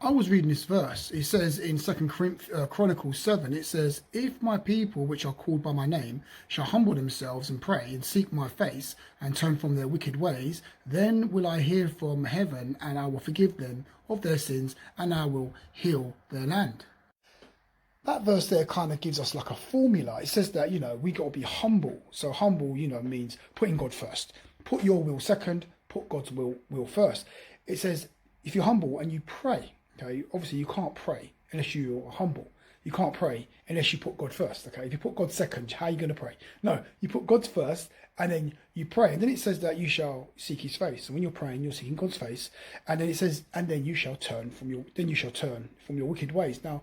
I was reading this verse. It says in Chronicles 7, it says, if my people which are called by my name shall humble themselves and pray and seek my face and turn from their wicked ways, then will I hear from heaven and I will forgive them of their sins and I will heal their land. That verse there kind of gives us like a formula. It says that, we got to be humble. So humble, means putting God first. Put your will second, put God's will first. It says, if you're humble and you pray, okay, obviously you can't pray unless you're humble. You can't pray unless you put God first, okay? If you put God second, how are you going to pray? No, you put God first and then you pray. And then it says that you shall seek his face. And when you're praying, you're seeking God's face. And then it says, and then you shall turn from your wicked ways. Now,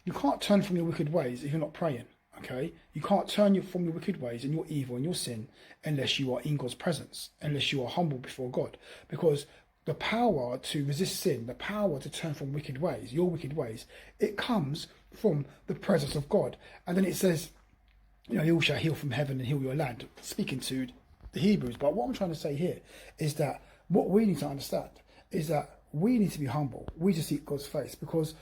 you can't turn from your wicked ways if you're not praying, okay? You can't turn from your wicked ways and your evil and your sin unless you are in God's presence, unless you are humble before God. Because the power to resist sin, the power to turn from wicked ways, your wicked ways, it comes from the presence of God. And then it says, you shall heal from heaven and heal your land, speaking to the Hebrews. But what I'm trying to say here is that what we need to understand is that we need to be humble. We just seek God's face, because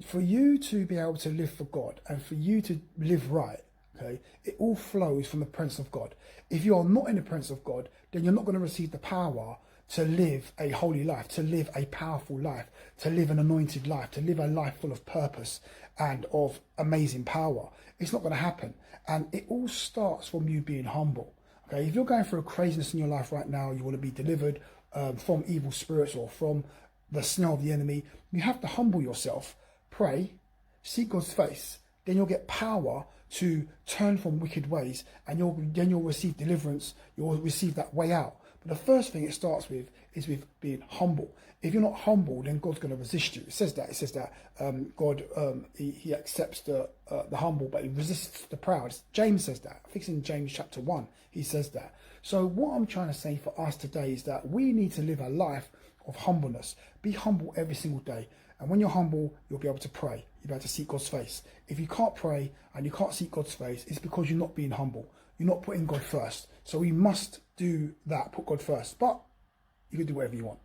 for you to be able to live for God and for you to live right, okay, it all flows from the presence of God. If you are not in the presence of God, then you're not going to receive the power to live a holy life, to live a powerful life, to live an anointed life, to live a life full of purpose and of amazing power. It's not going to happen. And it all starts from you being humble. Okay, if you're going through a craziness in your life right now, you want to be delivered from evil spirits or from the snare of the enemy, you have to humble yourself, pray, seek God's face, then you'll get power to turn from wicked ways, and then you'll receive deliverance, you'll receive that way out. But the first thing it starts with is with being humble. If you're not humble, then God's going to resist you. It says that God, he accepts the humble, but he resists the proud. James says that. I think it's in James chapter 1, he says that. So what I'm trying to say for us today is that we need to live a life of humbleness. Be humble every single day. And when you're humble, you'll be able to pray. You'll be able to seek God's face. If you can't pray and you can't seek God's face, it's because you're not being humble. You're not putting God first. So we must do that, put God first. But you can do whatever you want.